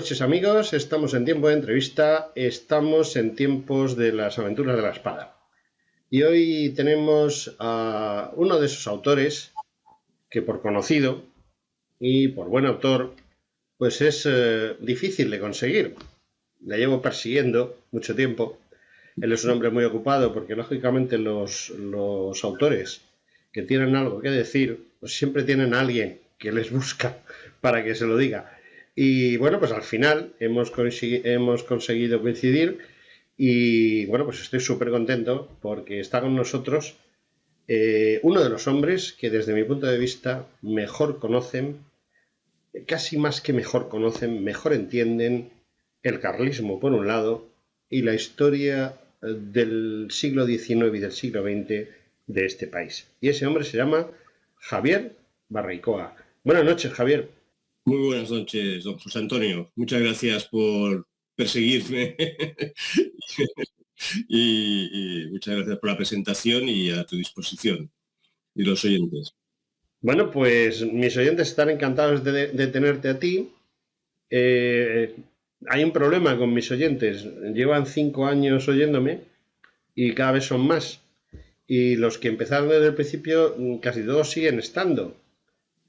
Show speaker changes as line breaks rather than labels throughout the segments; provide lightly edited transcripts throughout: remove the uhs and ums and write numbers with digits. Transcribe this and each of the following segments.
noches amigos, estamos en tiempo de entrevista, estamos en tiempos de las aventuras de la espada. Y hoy tenemos a uno de esos autores que por conocido y por buen autor, pues es difícil de conseguir. La llevo persiguiendo mucho tiempo. Él es un hombre muy ocupado porque lógicamente los autores que tienen algo que decir, pues siempre tienen a alguien que les busca para que se lo diga. Y bueno, pues al final hemos conseguido coincidir y bueno, pues estoy súper contento porque está con nosotros uno de los hombres que desde mi punto de vista mejor conocen, casi más que mejor conocen, mejor entienden el carlismo por un lado y la historia del siglo XIX y del siglo XX de este país. Y ese hombre se llama Javier Barreikoa. Buenas noches, Javier.
Muy buenas noches, don José Antonio. Muchas gracias por perseguirme y muchas gracias por la presentación y a tu disposición y los oyentes.
Bueno, pues mis oyentes están encantados de tenerte a ti. Hay un problema con mis oyentes. Llevan 5 años oyéndome y cada vez son más. Y los que empezaron desde el principio, casi todos siguen estando.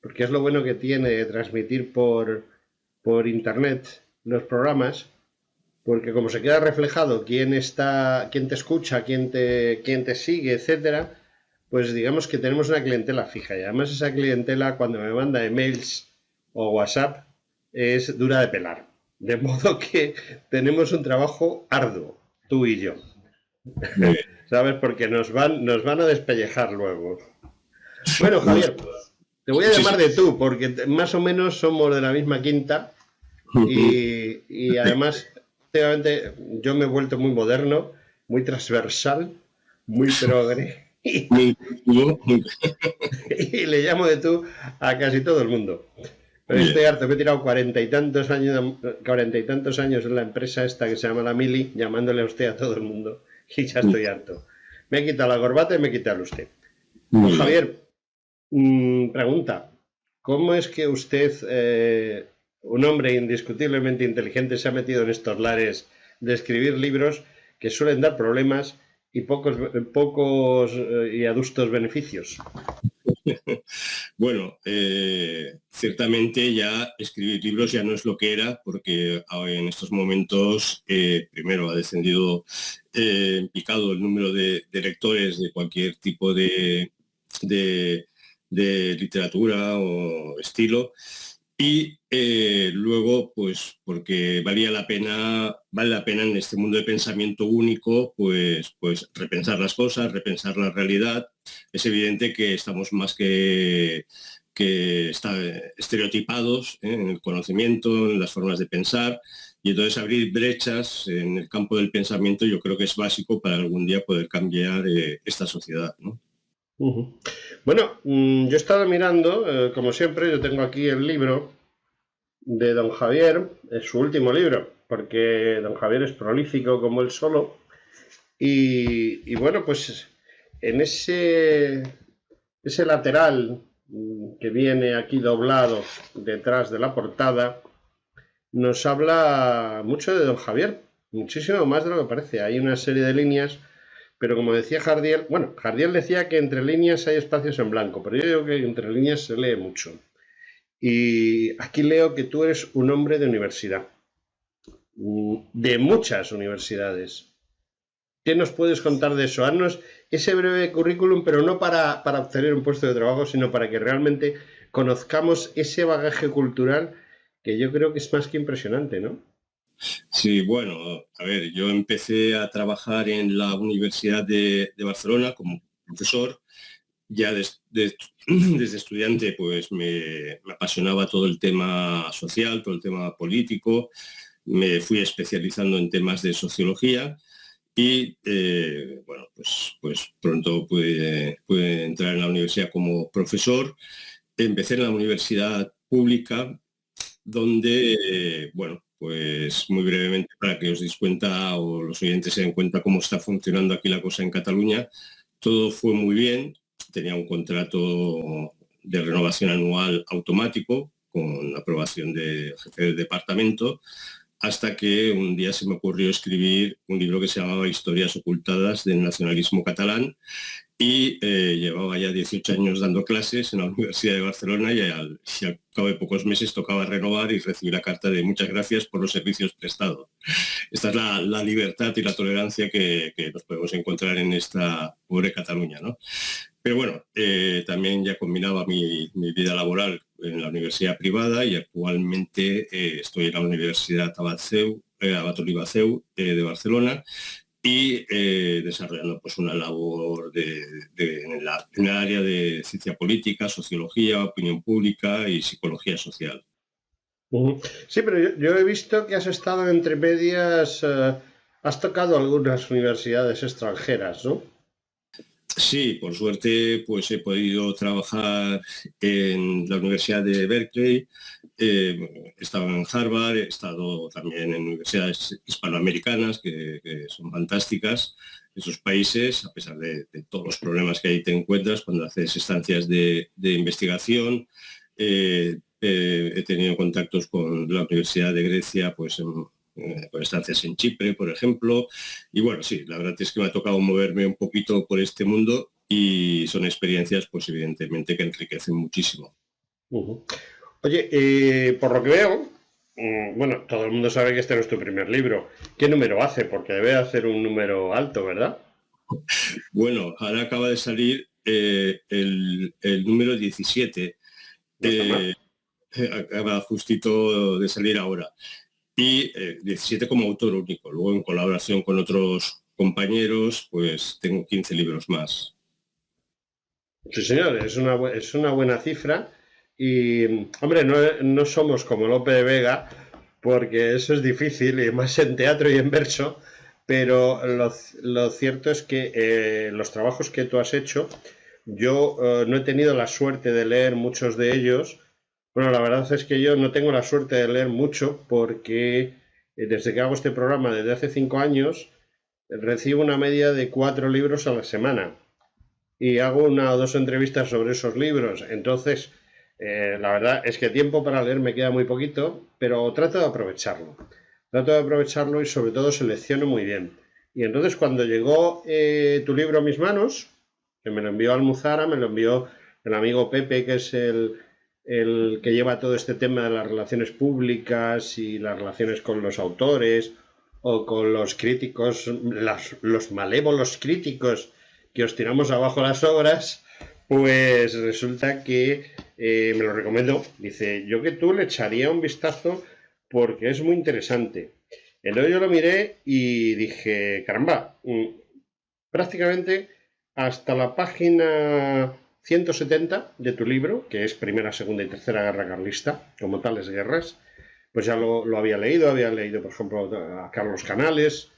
Porque es lo bueno que tiene transmitir por internet los programas, porque como se queda reflejado quién te escucha, quién te sigue, etcétera, pues digamos que tenemos una clientela fija. Y además esa clientela, cuando me manda emails o WhatsApp, es dura de pelar. De modo que tenemos un trabajo arduo, tú y yo. ¿Sabes? Porque nos van a despellejar luego. Bueno, Javier, te voy a llamar de tú, porque más o menos somos de la misma quinta y además, últimamente yo me he vuelto muy moderno, muy transversal, muy progre y le llamo de tú a casi todo el mundo. Pero estoy harto, me he tirado 40 y tantos años en la empresa esta que se llama la Mili, llamándole a usted a todo el mundo y ya estoy harto. Me he quitado la corbata y me he quitado el usted. Pues Javier, pregunta, ¿cómo es que usted, un hombre indiscutiblemente inteligente, se ha metido en estos lares de escribir libros que suelen dar problemas y pocos y adustos beneficios?
Bueno, ciertamente ya escribir libros ya no es lo que era, porque en estos momentos, primero ha descendido en picado el número de lectores de cualquier tipo de literatura o estilo, y luego, pues porque vale la pena en este mundo de pensamiento único, pues repensar las cosas, repensar la realidad. Es evidente que estamos más que estereotipados en el conocimiento, en las formas de pensar, y entonces abrir brechas en el campo del pensamiento yo creo que es básico para algún día poder cambiar esta sociedad, ¿no?
Bueno, yo he estado mirando, como siempre, yo tengo aquí el libro de don Javier, es su último libro, porque don Javier es prolífico como él solo, y bueno, pues en ese lateral que viene aquí doblado detrás de la portada, nos habla mucho de don Javier, muchísimo más de lo que parece. Hay una serie de líneas, pero como decía Jardiel, bueno, Jardiel decía que entre líneas hay espacios en blanco, pero yo digo que entre líneas se lee mucho. Y aquí leo que tú eres un hombre de universidad, de muchas universidades. ¿Qué nos puedes contar de eso? Haznos ese breve currículum, pero no para obtener un puesto de trabajo, sino para que realmente conozcamos ese bagaje cultural que yo creo que es más que impresionante, ¿no?
Sí, bueno, a ver, yo empecé a trabajar en la Universidad de Barcelona como profesor. Ya desde estudiante pues me apasionaba todo el tema social, todo el tema político. Me fui especializando en temas de sociología y bueno, pues pronto pude entrar en la universidad como profesor. Empecé en la universidad pública donde, bueno, pues muy brevemente para que os deis cuenta o los oyentes se den cuenta cómo está funcionando aquí la cosa en Cataluña, todo fue muy bien. Tenía un contrato de renovación anual automático, con aprobación del jefe del departamento, hasta que un día se me ocurrió escribir un libro que se llamaba Historias ocultadas del nacionalismo catalán, y llevaba ya 18 años dando clases en la Universidad de Barcelona, y al cabo de pocos meses tocaba renovar y recibí la carta de muchas gracias por los servicios prestados. Esta es la libertad y la tolerancia que nos podemos encontrar en esta pobre Cataluña, ¿no? Pero bueno, también ya combinaba mi vida laboral en la universidad privada, y actualmente estoy en la Universidad Abat Oliva de Barcelona, y desarrollando pues una labor en el área de ciencia política, sociología, opinión pública y psicología social.
Sí, pero yo he visto que has estado entre medias, has tocado algunas universidades extranjeras, ¿no?
Sí, por suerte pues he podido trabajar en la Universidad de Berkeley, he estado en Harvard, he estado también en universidades hispanoamericanas que son fantásticas, esos países, a pesar de todos los problemas que ahí te encuentras cuando haces estancias de investigación. He tenido contactos con la Universidad de Grecia, pues con estancias en Chipre, por ejemplo. Y bueno, sí, la verdad es que me ha tocado moverme un poquito por este mundo, y son experiencias, pues evidentemente, que enriquecen muchísimo.
Uh-huh. Oye, por lo que veo, bueno, todo el mundo sabe que este no es tu primer libro. ¿Qué número hace? Porque debe hacer un número alto, ¿verdad?
Bueno, ahora acaba de salir el número 17. Acaba justito de salir ahora. Y 17 como autor único. Luego, en colaboración con otros compañeros, pues tengo 15 libros más.
Sí, señor, es una buena cifra. Y, hombre, no somos como Lope de Vega, porque eso es difícil, y más en teatro y en verso, pero lo cierto es que los trabajos que tú has hecho, yo no he tenido la suerte de leer muchos de ellos. Bueno, la verdad es que yo no tengo la suerte de leer mucho, porque desde que hago este programa desde hace 5 años, recibo una media de 4 libros a la semana y hago una o dos entrevistas sobre esos libros. Entonces, la verdad es que tiempo para leer me queda muy poquito, pero trato de aprovecharlo. Trato de aprovecharlo y sobre todo selecciono muy bien. Y entonces cuando llegó tu libro a mis manos, que me lo envió Almuzara, me lo envió el amigo Pepe, que es el que lleva todo este tema de las relaciones públicas y las relaciones con los autores o con los críticos, los malévolos críticos que os tiramos abajo las obras, pues resulta que me lo recomendó. Dice, yo que tú le echaría un vistazo porque es muy interesante. Entonces yo lo miré y dije, caramba, prácticamente hasta la página 170 de tu libro, que es Primera, Segunda y Tercera Guerra Carlista, como tales guerras, pues ya lo había leído, por ejemplo, a Carlos Canales,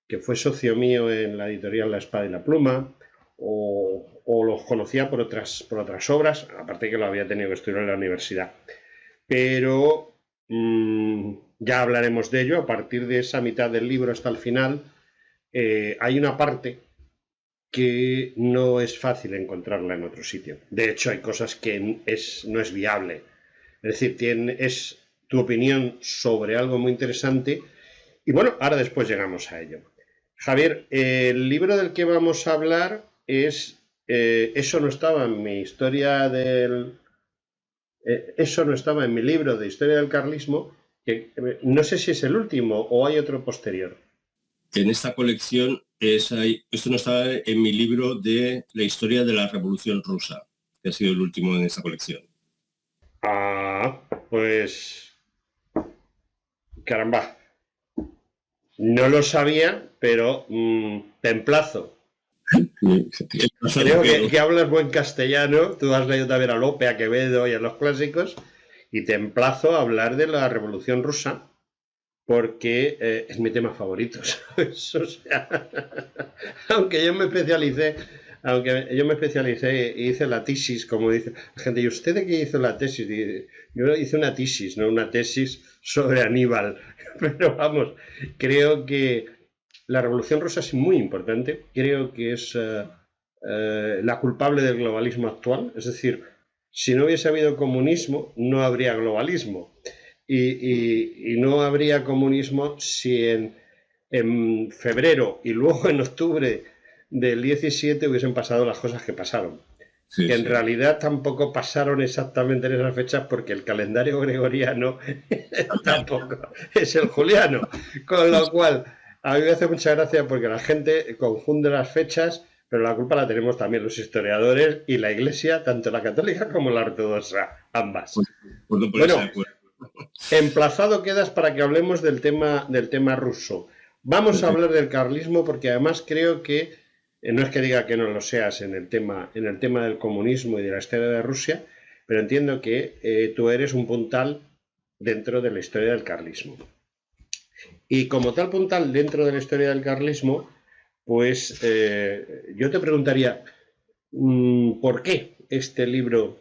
que fue socio mío en la editorial La Espada y la Pluma, o los conocía por otras obras, aparte que lo había tenido que estudiar en la universidad. Pero ya hablaremos de ello. A partir de esa mitad del libro hasta el final, hay una parte que no es fácil encontrarla en otro sitio. De hecho, hay cosas que no es viable. Es decir, es tu opinión sobre algo muy interesante. Y bueno, ahora después llegamos a ello. Javier, el libro del que vamos a hablar es Eso no estaba en mi historia eso no estaba en mi libro de historia del carlismo, que no sé si es el último o hay otro posterior.
En esta colección esto no estaba en mi libro de la historia de la Revolución Rusa, que ha sido el último en esta colección.
Ah, pues caramba, no lo sabía, pero te emplazo. Creo que hablas buen castellano, tú has leído también a Lope, a Quevedo y a los clásicos, y te emplazo a hablar de la Revolución Rusa, porque es mi tema favorito, ¿sabes? O sea, aunque yo me especialicé y hice la tesis, como dice la gente, ¿y usted de qué hizo la tesis? Yo hice una tesis, no una tesis sobre Aníbal, pero vamos, creo que la Revolución Rusa es muy importante, creo que es la culpable del globalismo actual, es decir, si no hubiese habido comunismo, no habría globalismo. Y no habría comunismo si en febrero y luego en octubre del 17 hubiesen pasado las cosas que pasaron.
Sí,
Que en
sí.
realidad tampoco pasaron exactamente en esas fechas porque el calendario gregoriano tampoco es el juliano. Con
Sí,
lo cual, a mí me hace mucha gracia porque la gente confunde las fechas, pero la culpa la tenemos también los historiadores y la Iglesia, tanto la católica como la ortodoxa, ambas.
por no ponerse de
Bueno,
acuerdo.
emplazado quedas para que hablemos del tema ruso. Vamos a
Perfecto.
hablar del carlismo porque además creo que, no es que diga que no lo seas en el tema del comunismo y de la historia de Rusia, pero entiendo que tú eres un puntal dentro de la historia del carlismo. Y como tal puntal dentro de la historia del carlismo, pues yo te preguntaría, ¿por qué este libro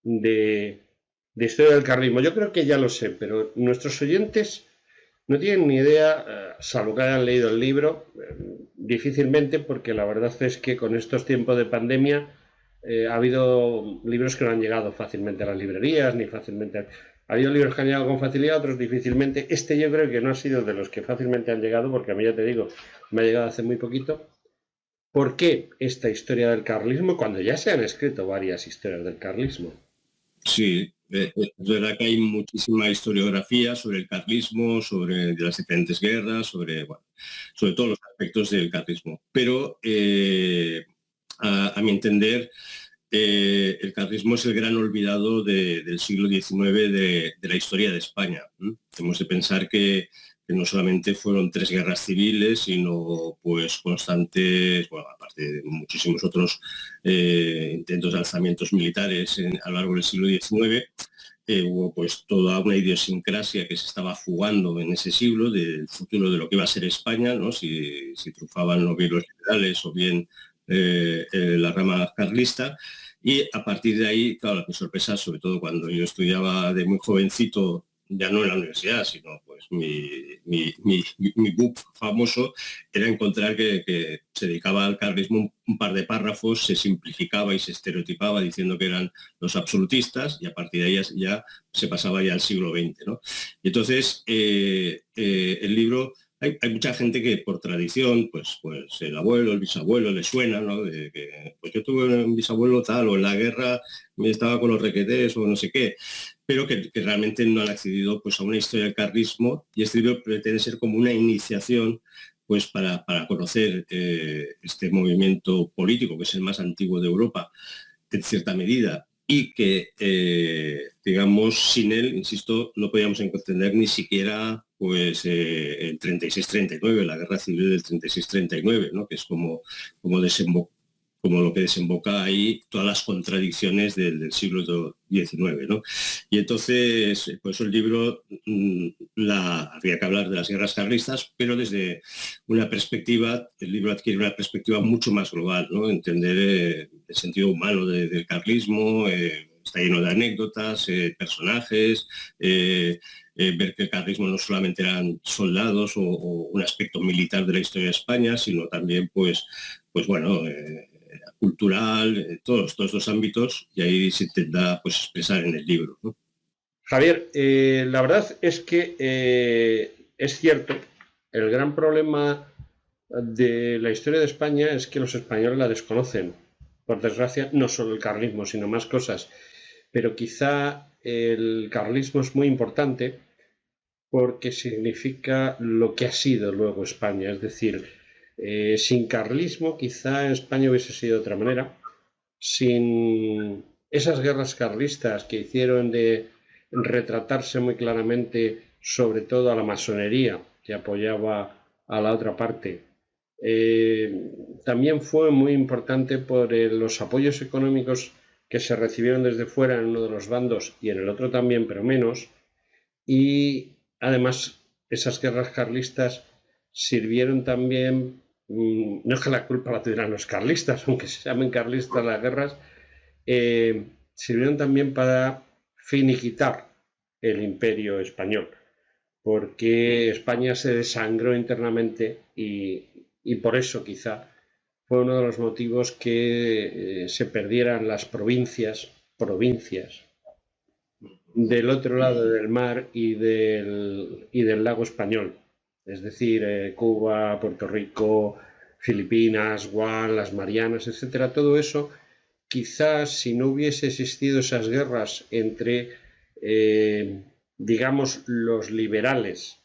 de historia del carlismo? Yo creo que ya lo sé, pero nuestros oyentes no tienen ni idea, salvo que hayan leído el libro, difícilmente, porque la verdad es que con estos tiempos de pandemia ha habido libros que no han llegado fácilmente a las librerías, ni fácilmente. Ha habido libros que han llegado con facilidad, otros difícilmente. Este yo creo que no ha sido de los que fácilmente han llegado, porque a mí ya te digo, me ha llegado hace muy poquito. ¿Por qué esta historia del carlismo cuando ya se han escrito varias historias del carlismo?
Sí, es verdad que hay muchísima historiografía sobre el carlismo, sobre las diferentes guerras, sobre todos los aspectos del carlismo. Pero a mi entender, el carlismo es el gran olvidado del siglo XIX de la historia de España. Tenemos de pensar que no solamente fueron 3 guerras civiles, sino pues constantes, bueno, aparte de muchísimos otros intentos de alzamientos militares a lo largo del siglo XIX. Hubo pues toda una idiosincrasia que se estaba fugando en ese siglo del futuro de lo que iba a ser España, ¿no? Si triunfaban o bien los liberales o bien la rama carlista. Y a partir de ahí, claro, mi sorpresa, sobre todo cuando yo estudiaba de muy jovencito, ya no en la universidad, sino pues mi book famoso, era encontrar que se dedicaba al carlismo un par de párrafos, se simplificaba y se estereotipaba diciendo que eran los absolutistas, y a partir de ahí ya se pasaba ya al siglo XX, ¿no? Y entonces el libro, hay mucha gente que por tradición, pues el abuelo, el bisabuelo le suena, ¿no? De que, pues yo tuve un bisabuelo tal, o en la guerra me estaba con los requetés, o no sé qué, pero que realmente no han accedido pues a una historia del carlismo, y este libro pretende ser como una iniciación pues para conocer este movimiento político, que es el más antiguo de Europa, en cierta medida, y que, digamos, sin él, insisto, no podíamos entender ni siquiera pues el 36-39, la guerra civil del 36-39, ¿no? Que es como, como lo que desemboca ahí todas las contradicciones del siglo XIX, ¿no? Y entonces, por eso el libro, habría que hablar de las guerras carlistas, pero desde una perspectiva, el libro adquiere una perspectiva mucho más global, ¿no? Entender el sentido humano del carlismo, está lleno de anécdotas, personajes, ver que el carlismo no solamente eran soldados o un aspecto militar de la historia de España, sino también, pues bueno, cultural, todos estos ámbitos, y ahí se intenta pues expresar en el libro, ¿no?
Javier, la verdad es que es cierto, el gran problema de la historia de España es que los españoles la desconocen. Por desgracia, no solo el carlismo, sino más cosas. Pero quizá el carlismo es muy importante porque significa lo que ha sido luego España. Es decir, sin carlismo quizá España hubiese sido de otra manera. Sin esas guerras carlistas que hicieron de retratarse muy claramente, sobre todo a la masonería que apoyaba a la otra parte. También fue muy importante por los apoyos económicos que se recibieron desde fuera en uno de los bandos y en el otro también, pero menos. Y además esas guerras carlistas sirvieron también, no es que la culpa la tuvieran los carlistas, aunque se llamen carlistas las guerras, sirvieron también para finiquitar el imperio español, porque España se desangró internamente y por eso quizá fue uno de los motivos que se perdieran las provincias provincias del otro lado del mar y del lago español. Es decir, Cuba, Puerto Rico, Filipinas, Guam, las Marianas, etcétera. Todo eso, quizás si no hubiese existido esas guerras entre, digamos, los liberales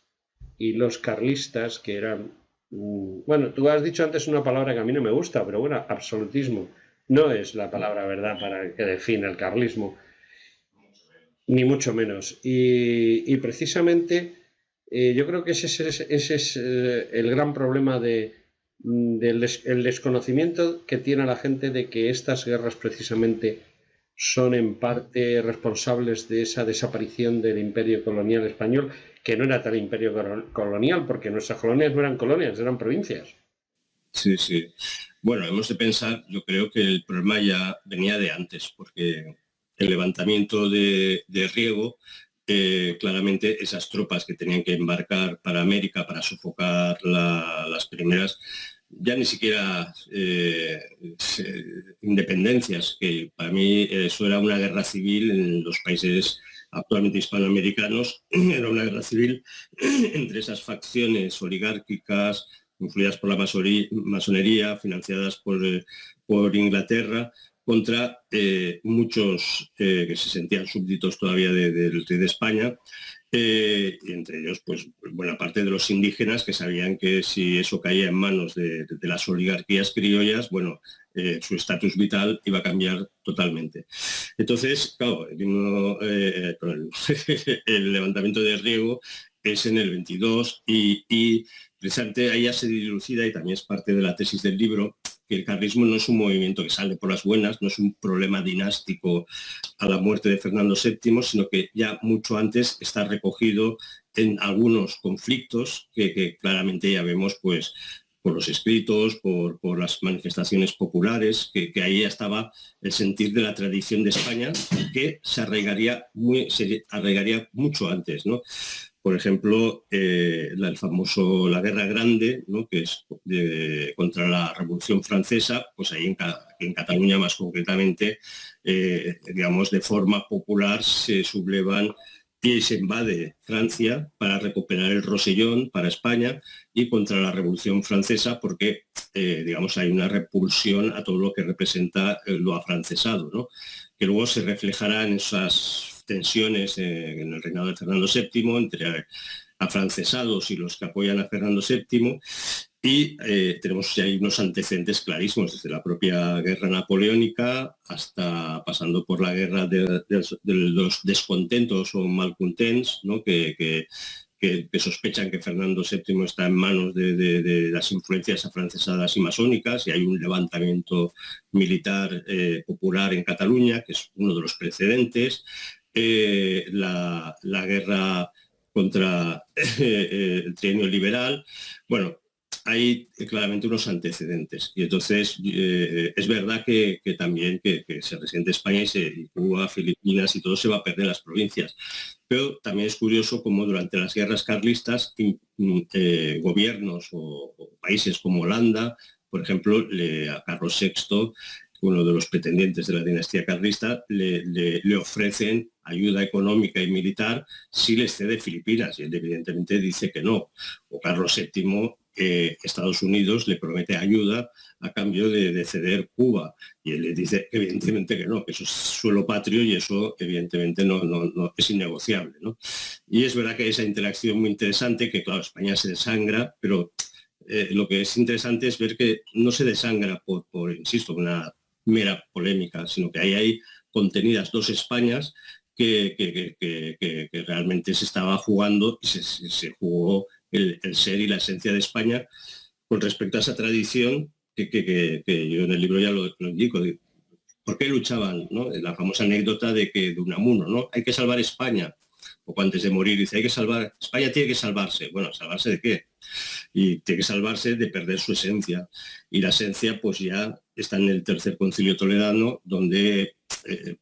y los carlistas, que eran, bueno, tú has dicho antes una palabra que a mí no me gusta, pero bueno, absolutismo no es la palabra verdad para que define el carlismo, ni mucho menos. Y precisamente yo creo que ese es el gran problema el desconocimiento que tiene la gente de que estas guerras precisamente son en parte responsables de esa desaparición del imperio colonial español, que no era tal imperio colonial, porque nuestras colonias no eran colonias, eran provincias.
Sí, sí. Bueno, hemos de pensar, yo creo que el problema ya venía de antes, porque el levantamiento de Riego, claramente esas tropas que tenían que embarcar para América para sofocar las primeras, ya ni siquiera independencias, que para mí eso era una guerra civil en los países actualmente hispanoamericanos, era una guerra civil entre esas facciones oligárquicas influidas por la masonería, financiadas por Inglaterra, contra muchos que se sentían súbditos todavía del rey de España, entre ellos pues buena parte de los indígenas que sabían que si eso caía en manos de las oligarquías criollas, bueno, su estatus vital iba a cambiar totalmente. Entonces, claro, el levantamiento de Riego es en el 22 y precisamente ahí ya se dilucida, y también es parte de la tesis del libro, que el carlismo no es un movimiento que sale por las buenas, no es un problema dinástico a la muerte de Fernando VII, sino que ya mucho antes está recogido en algunos conflictos que claramente ya vemos pues por los escritos, por las manifestaciones populares, que ahí ya estaba el sentir de la tradición de España, que se arraigaría mucho antes, ¿no? Por ejemplo, la Guerra Grande, ¿no? Que es contra la Revolución Francesa, pues ahí en Cataluña más concretamente, digamos, de forma popular se sublevan y se invade Francia para recuperar el Rosellón para España, y contra la Revolución Francesa porque, digamos, hay una repulsión a todo lo que representa lo afrancesado, ¿no? Que luego se reflejará en esas tensiones en el reinado de Fernando VII entre afrancesados y los que apoyan a Fernando VII, y tenemos ya unos antecedentes clarísimos, desde la propia guerra napoleónica hasta pasando por la guerra de los descontentos o malcontents, ¿no? que sospechan que Fernando VII está en manos de las influencias afrancesadas y masónicas, y hay un levantamiento militar popular en Cataluña, que es uno de los precedentes. La guerra contra el trienio liberal. Bueno, hay claramente unos antecedentes, y entonces es verdad que también que se resiente España y Cuba, Filipinas y todo se va a perder en las provincias, pero también es curioso cómo durante las guerras carlistas gobiernos o países como Holanda, por ejemplo, a Carlos VI, uno de los pretendientes de la dinastía carlista, le ofrecen ayuda económica y militar si les cede Filipinas, y él evidentemente dice que no. O Carlos VII, Estados Unidos le promete ayuda a cambio de ceder Cuba, y él le dice evidentemente que no, que eso es suelo patrio y eso evidentemente no es innegociable, ¿no? Y es verdad que hay esa interacción muy interesante, que claro, España se desangra, pero lo que es interesante es ver que no se desangra insisto, una mera polémica, sino que ahí hay contenidas dos Españas que realmente se estaba jugando, y se jugó el ser y la esencia de España con respecto a esa tradición que yo en el libro ya lo indico. ¿Por qué luchaban? ¿No? La famosa anécdota de Unamuno, ¿no? Hay que salvar España. Poco antes de morir dice, España tiene que salvarse. Bueno, ¿salvarse de qué? Y tiene que salvarse de perder su esencia. Y la esencia pues ya está en el Tercer Concilio Toledano, donde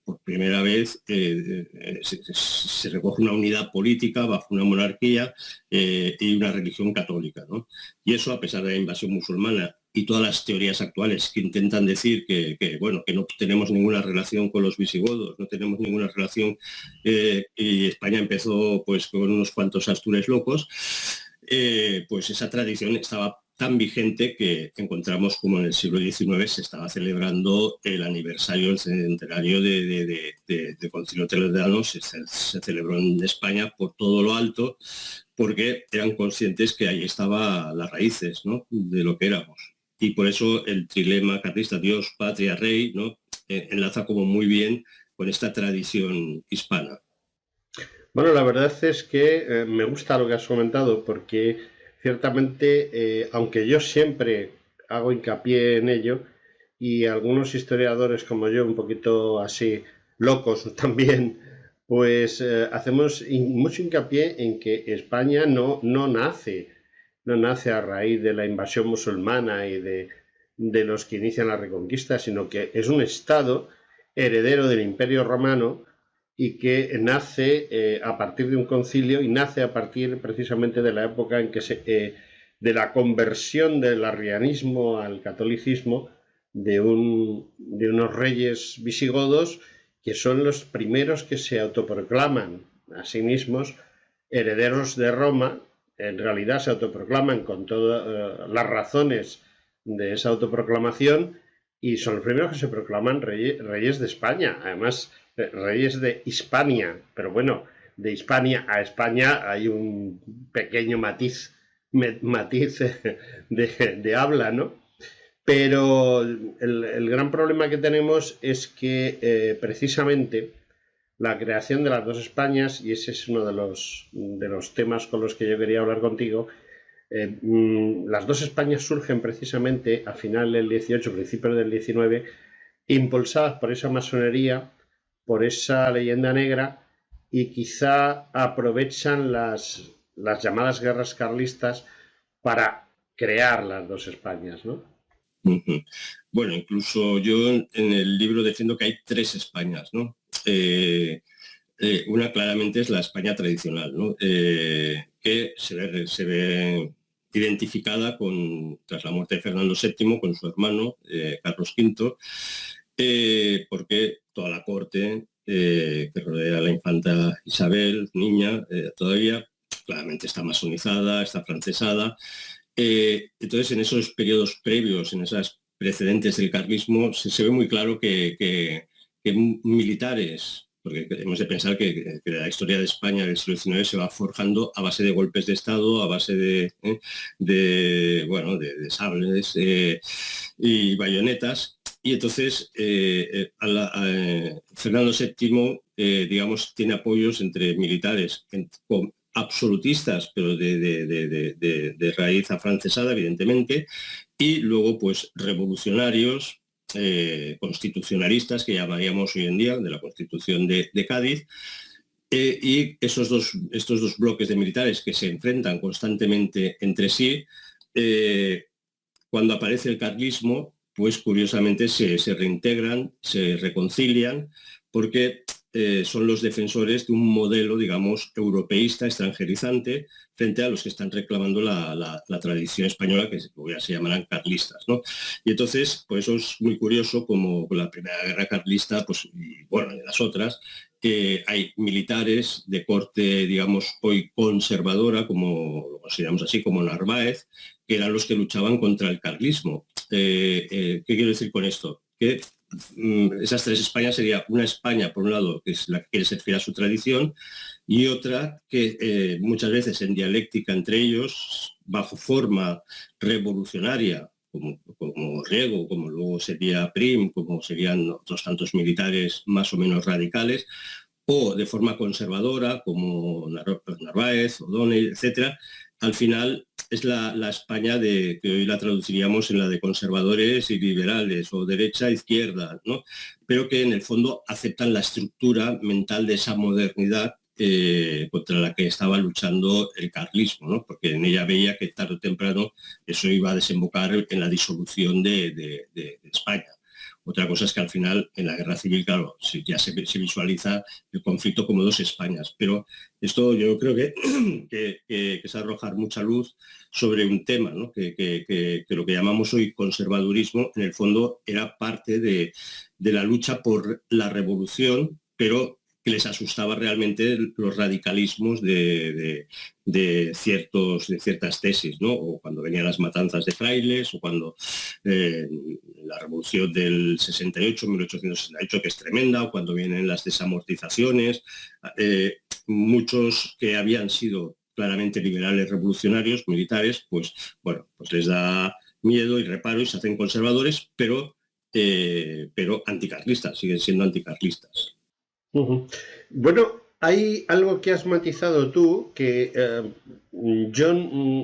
por primera vez se recoge una unidad política bajo una monarquía y una religión católica, ¿no? Y eso, a pesar de la invasión musulmana y todas las teorías actuales que intentan decir bueno, que no tenemos ninguna relación con los visigodos, no tenemos ninguna relación, y España empezó pues con unos cuantos astures locos, pues esa tradición estaba tan vigente que encontramos como en el siglo XIX se estaba celebrando el aniversario, el centenario de Concilio Toledano, se celebró en España por todo lo alto, porque eran conscientes que ahí estaban las raíces, ¿no?, de lo que éramos. Y por eso el trilema carlista, Dios, patria, rey, ¿no?, enlaza como muy bien con esta tradición hispana.
Bueno, la verdad es que me gusta lo que has comentado porque ciertamente, aunque yo siempre hago hincapié en ello y algunos historiadores como yo, un poquito así locos también, pues hacemos mucho hincapié en que España no nace a raíz de la invasión musulmana y de los que inician la reconquista, sino que es un estado heredero del Imperio Romano y que nace a partir de un concilio y nace a partir precisamente de la época en que de la conversión del arrianismo al catolicismo de unos reyes visigodos que son los primeros que se autoproclaman a sí mismos herederos de Roma. En realidad se autoproclaman con todas las razones de esa autoproclamación y son los primeros que se proclaman reyes de España. Además, reyes de Hispania, pero bueno, de Hispania a España hay un pequeño matiz de habla, ¿no? Pero el gran problema que tenemos es que precisamente la creación de las dos Españas, y ese es uno de los temas con los que yo quería hablar contigo, las dos Españas surgen precisamente a final del 18, principios del 19, impulsadas por esa masonería, por esa leyenda negra, y quizá aprovechan las llamadas guerras carlistas para crear las dos Españas, ¿no?
Bueno, incluso yo en el libro defiendo que hay tres Españas, ¿no? Una claramente es la España tradicional, ¿no? Que se ve identificada tras la muerte de Fernando VII con su hermano Carlos V, porque toda la corte que rodea a la infanta Isabel, niña, todavía claramente está masonizada, está francesada. Entonces, en esos periodos previos, en esas precedentes del carlismo, se ve muy claro que militares, porque hemos de pensar que la historia de España del siglo XIX se va forjando a base de golpes de Estado, a base de sables y bayonetas. Y entonces Fernando VII, digamos, tiene apoyos entre militares absolutistas, pero de raíz afrancesada, evidentemente, y luego pues revolucionarios, constitucionalistas, que llamaríamos hoy en día, de la Constitución de Cádiz, y estos dos bloques de militares que se enfrentan constantemente entre sí, cuando aparece el carlismo, pues curiosamente se reintegran, se reconcilian, porque son los defensores de un modelo, digamos, europeísta, extranjerizante, frente a los que están reclamando la tradición española, que ya se llamarán carlistas, ¿no? Y entonces, pues eso es muy curioso, como con la Primera Guerra Carlista, pues, y bueno, en las otras, hay militares de corte, digamos, hoy conservadora, como lo consideramos así, como Narváez, que eran los que luchaban contra el carlismo. ¿Qué quiero decir con esto? Que esas tres Españas sería una España, por un lado, que es la que quiere ser fiel a su tradición, y otra que muchas veces en dialéctica entre ellos, bajo forma revolucionaria, como Riego, como luego sería Prim, como serían otros tantos militares más o menos radicales, o de forma conservadora, como Narváez, O'Donnell, etcétera. Al final es la España que hoy la traduciríamos en la de conservadores y liberales, o derecha-izquierda, ¿no? Pero que en el fondo aceptan la estructura mental de esa modernidad contra la que estaba luchando el carlismo, ¿no? Porque en ella veía que tarde o temprano eso iba a desembocar en la disolución de España. Otra cosa es que al final en la guerra civil, claro, ya se visualiza el conflicto como dos Españas, pero esto yo creo que es arrojar mucha luz sobre un tema, ¿no? Que lo que llamamos hoy conservadurismo, en el fondo era parte de la lucha por la revolución, pero que les asustaba realmente los radicalismos de ciertas tesis, ¿no? O cuando venían las matanzas de frailes, o cuando la revolución del 68, 1868, que es tremenda, o cuando vienen las desamortizaciones, muchos que habían sido claramente liberales revolucionarios, militares, pues bueno, pues les da miedo y reparo y se hacen conservadores, pero anticarlistas, siguen siendo anticarlistas.
Uh-huh. Bueno, hay algo que has matizado tú que yo,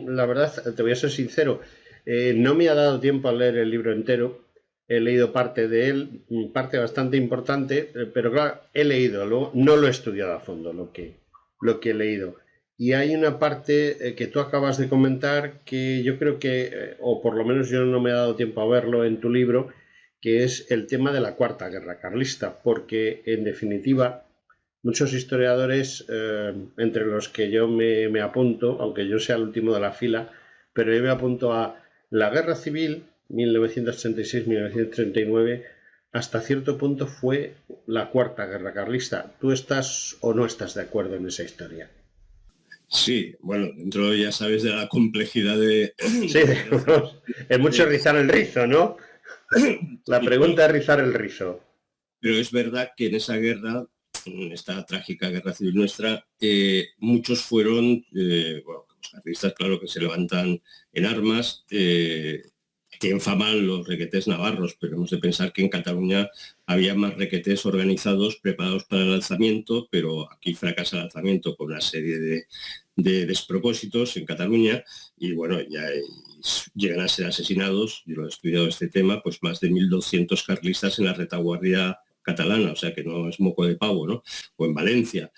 la verdad, te voy a ser sincero, no me ha dado tiempo a leer el libro entero. He leído parte de él, parte bastante importante, pero claro, he leído, no lo he estudiado a fondo lo que he leído. Y hay una parte que tú acabas de comentar que yo creo que, o por lo menos yo no me he dado tiempo a verlo en tu libro, que es el tema de la Cuarta Guerra Carlista, porque en definitiva muchos historiadores, entre los que yo me apunto, aunque yo sea el último de la fila, pero yo me apunto a la Guerra Civil 1936-1939, hasta cierto punto fue la Cuarta Guerra Carlista. ¿Tú estás o no estás de acuerdo en esa historia?
Sí, bueno, dentro ya sabes de la complejidad de...
Sí, es mucho rizar el rizo, ¿no? La pregunta es rizar el rizo.
Pero es verdad que en esa guerra, en esta trágica guerra civil nuestra, muchos fueron, bueno, los carlistas, claro, que se levantan en armas, que enfaman los requetés navarros, pero hemos de pensar que en Cataluña había más requetés organizados, preparados para el alzamiento, pero aquí fracasa el alzamiento con una serie de despropósitos en Cataluña, y bueno, ya llegan a ser asesinados, yo lo he estudiado este tema, pues más de 1.200 carlistas en la retaguardia catalana, o sea que no es moco de pavo, ¿no? O en Valencia.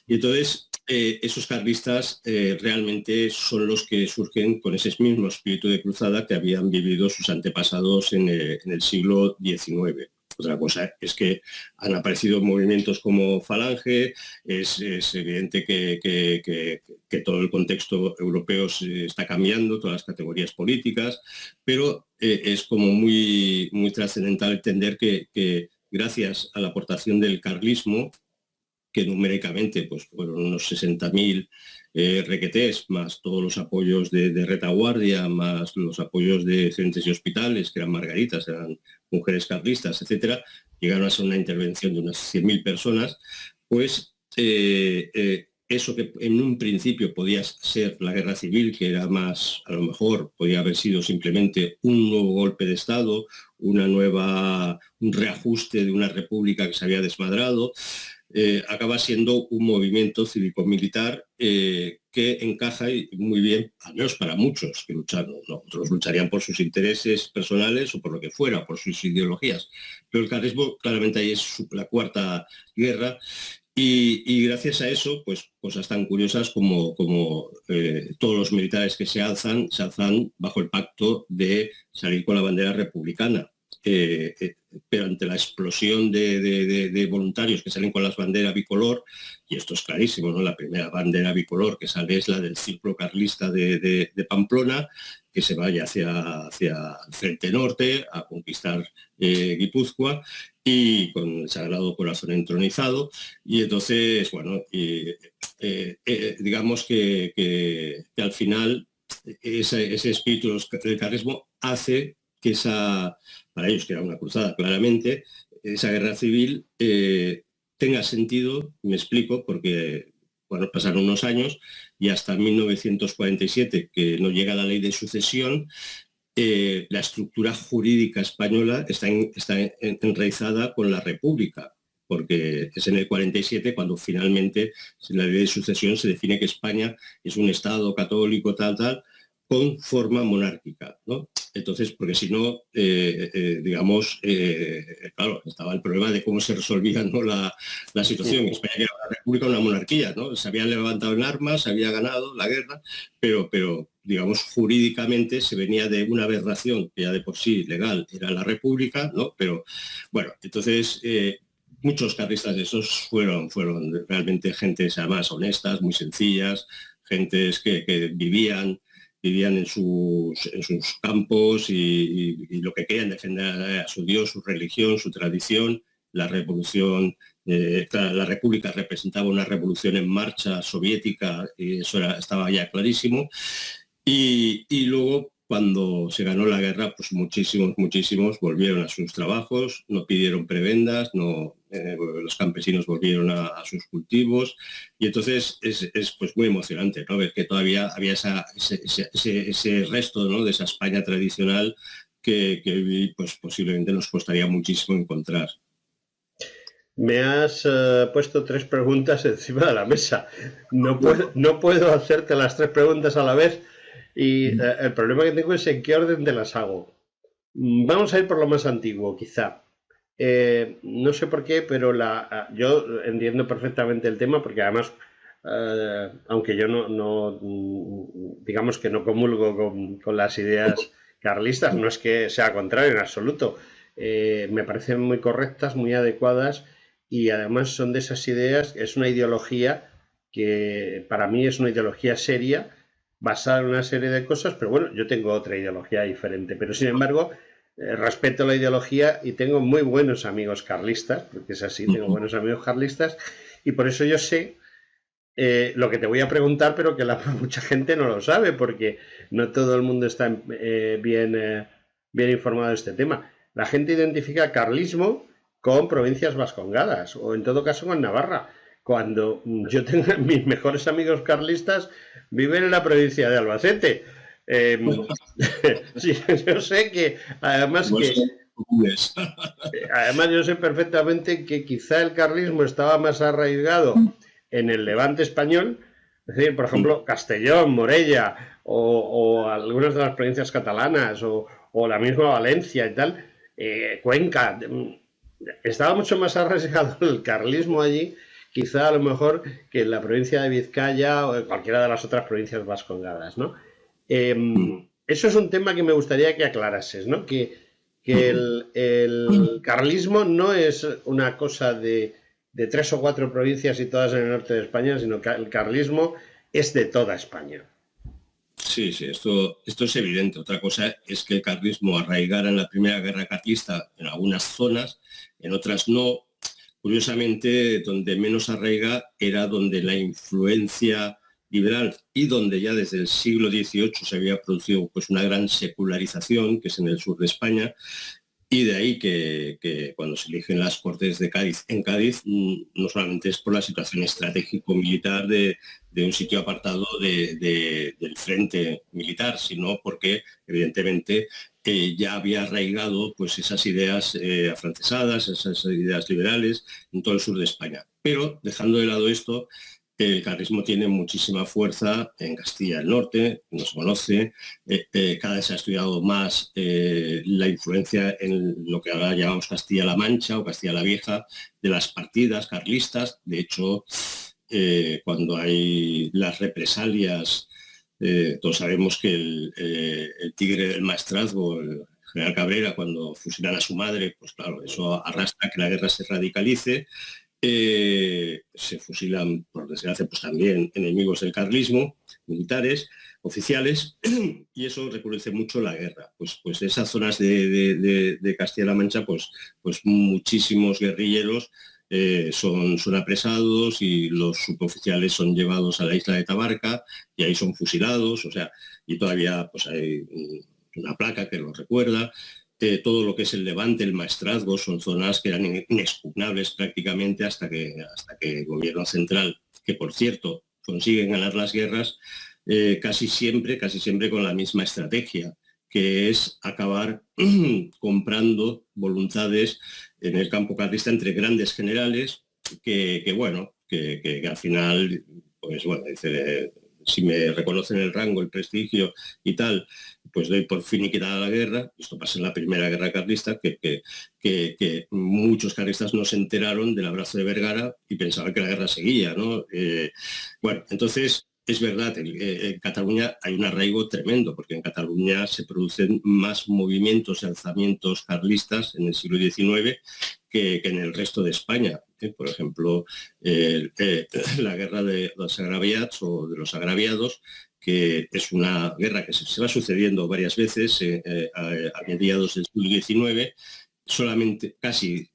Y entonces esos carlistas realmente son los que surgen con ese mismo espíritu de cruzada que habían vivido sus antepasados en el siglo XIX. Otra cosa es que han aparecido movimientos como Falange, es evidente que todo el contexto europeo se está cambiando, todas las categorías políticas, pero es como muy, muy trascendental entender que gracias a la aportación del carlismo, que numéricamente pues, fueron unos 60.000 requetés, más todos los apoyos de retaguardia, más los apoyos de frentes y hospitales, que eran margaritas, eran mujeres carlistas, etcétera, llegaron a ser una intervención de unas 100.000 personas, pues eso que en un principio podía ser la guerra civil, que era más, a lo mejor podía haber sido simplemente un nuevo golpe de Estado, un reajuste de una república que se había desmadrado, acaba siendo un movimiento cívico-militar que encaja muy bien, al menos para muchos que lucharon. ¿No? Otros lucharían por sus intereses personales o por lo que fuera, por sus ideologías. Pero el carlismo claramente ahí es la cuarta guerra. Y gracias a eso, pues cosas tan curiosas como todos los militares que se alzan bajo el pacto de salir con la bandera republicana. Pero ante la explosión de voluntarios que salen con las banderas bicolor, y esto es clarísimo, ¿no? La primera bandera bicolor que sale es la del Círculo Carlista de Pamplona, que se vaya hacia el frente norte a conquistar Guipúzcoa, y con el Sagrado Corazón entronizado, y entonces, bueno, digamos que al final ese espíritu del carlismo hace que para ellos que era una cruzada claramente, esa guerra civil tenga sentido, me explico, porque bueno, pasaron unos años y hasta 1947, que no llega la ley de sucesión, la estructura jurídica española está enraizada con la República, porque es en el 47 cuando finalmente en la ley de sucesión se define que España es un Estado católico tal, con forma monárquica, ¿no? Entonces, porque si no, digamos, claro, estaba el problema de cómo se resolvía, ¿no? la situación. En España era una república, una monarquía, ¿no? Se habían levantado en armas, se había ganado la guerra, pero digamos, jurídicamente se venía de una aberración que ya de por sí legal era la República, ¿no? Pero bueno, entonces muchos carlistas de esos fueron realmente gentes además honestas, muy sencillas, gentes que vivían en sus campos y lo que querían defender a su Dios, su religión, su tradición. La revolución, la República representaba una revolución en marcha soviética y eso estaba ya clarísimo. Y luego, cuando se ganó la guerra, pues muchísimos volvieron a sus trabajos, no pidieron prebendas, los campesinos volvieron a sus cultivos, y entonces es pues muy emocionante, ¿no? Ver que todavía había ese resto, ¿no?, de esa España tradicional que pues posiblemente nos costaría muchísimo encontrar.
Me has puesto tres preguntas encima de la mesa. No puedo hacerte las tres preguntas a la vez y el problema que tengo es en qué orden te las hago. Vamos a ir por lo más antiguo, quizá. No sé por qué, pero yo entiendo perfectamente el tema porque además, aunque yo digamos que no comulgo con las ideas carlistas, no es que sea contrario en absoluto. Me parecen muy correctas, muy adecuadas y además son de esas ideas, es una ideología que para mí es una ideología seria, basada en una serie de cosas, pero bueno, yo tengo otra ideología diferente, pero sin embargo respeto la ideología y tengo muy buenos amigos carlistas, porque es así, tengo buenos amigos carlistas y por eso yo sé lo que te voy a preguntar, pero que mucha gente no lo sabe, porque no todo el mundo está bien informado de este tema. La gente identifica carlismo con provincias vascongadas, o en todo caso con Navarra, cuando yo tengo mis mejores amigos carlistas viven en la provincia de Albacete. Sí, yo sé que además además yo sé perfectamente que quizá el carlismo estaba más arraigado en el Levante español, es decir, por ejemplo, Castellón, Morella o algunas de las provincias catalanas o la misma Valencia y tal, Cuenca, estaba mucho más arraigado el carlismo allí, quizá a lo mejor que en la provincia de Vizcaya o en cualquiera de las otras provincias vascongadas, ¿no? Eso es un tema que me gustaría que aclarases, ¿no? Que el carlismo no es una cosa de 3 o 4 provincias y todas en el norte de España, sino que el carlismo es de toda España.
Sí, esto es evidente. Otra cosa es que el carlismo arraigara en la primera guerra carlista en algunas zonas, en otras no. Curiosamente, donde menos arraiga era donde la influencia liberal y donde ya desde el siglo XVIII se había producido pues una gran secularización, que es en el sur de España, y de ahí que cuando se eligen las Cortes de Cádiz en Cádiz, no solamente es por la situación estratégico-militar de un sitio apartado del frente militar, sino porque evidentemente ya había arraigado pues esas ideas afrancesadas, esas ideas liberales en todo el sur de España. Pero dejando de lado esto, el carlismo tiene muchísima fuerza en Castilla del Norte, no se conoce, cada vez se ha estudiado más la influencia en lo que ahora llamamos Castilla-La Mancha o Castilla-La Vieja de las partidas carlistas. De hecho, cuando hay las represalias, todos sabemos que el tigre del maestrazgo, el general Cabrera, cuando fusilan a su madre, pues claro, eso arrastra a que la guerra se radicalice. Se fusilan, por desgracia, pues también enemigos del carlismo, militares, oficiales, y eso recrudece mucho la guerra. Pues esas zonas de Castilla-La Mancha, pues muchísimos guerrilleros son apresados y los suboficiales son llevados a la isla de Tabarca y ahí son fusilados, o sea, y todavía pues hay una placa que los recuerda. Todo lo que es el Levante, el Maestrazgo, son zonas que eran inexpugnables prácticamente hasta que el gobierno central, que por cierto consiguen ganar las guerras, casi siempre con la misma estrategia, que es acabar comprando voluntades en el campo carlista entre grandes generales que al final, pues bueno, dice, si me reconocen el rango, el prestigio y tal, pues doy por finiquitada la guerra. Esto pasa en la primera guerra carlista, que muchos carlistas no se enteraron del abrazo de Vergara y pensaban que la guerra seguía, ¿no? Bueno, entonces es verdad, en Cataluña hay un arraigo tremendo, porque en Cataluña se producen más movimientos y alzamientos carlistas en el siglo XIX que en el resto de España. Por ejemplo, la guerra de los agraviats o de los agraviados, que es una guerra que se va sucediendo varias veces a mediados del siglo XIX, solamente casi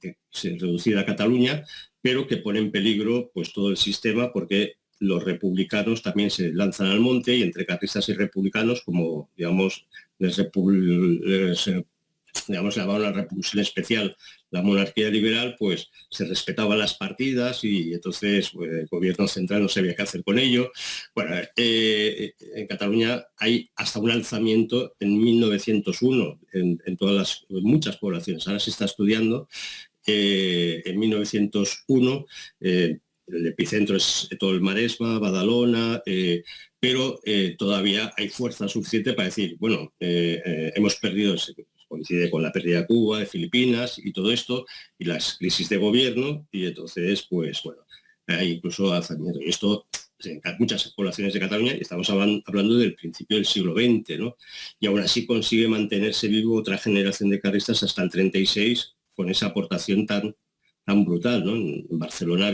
reducida a Cataluña, pero que pone en peligro pues todo el sistema, porque los republicanos también se lanzan al monte, y entre carlistas y republicanos, como digamos digamos llamaban la repulsión especial la monarquía liberal, pues se respetaban las partidas, y entonces pues, el gobierno central no sabía qué hacer con ello. Bueno, en Cataluña hay hasta un alzamiento en 1901 en todas muchas poblaciones. Ahora se está estudiando. En 1901 el epicentro es todo el Maresma, Badalona, pero todavía hay fuerza suficiente para decir, bueno, hemos perdido, coincide con la pérdida de Cuba, de Filipinas y todo esto, y las crisis de gobierno, y entonces, pues bueno, hay incluso alzamiento. Y esto en muchas poblaciones de Cataluña, y estamos hablando del principio del siglo XX, ¿no? Y aún así consigue mantenerse vivo otra generación de carlistas hasta el 36, con esa aportación tan brutal, ¿no? En Barcelona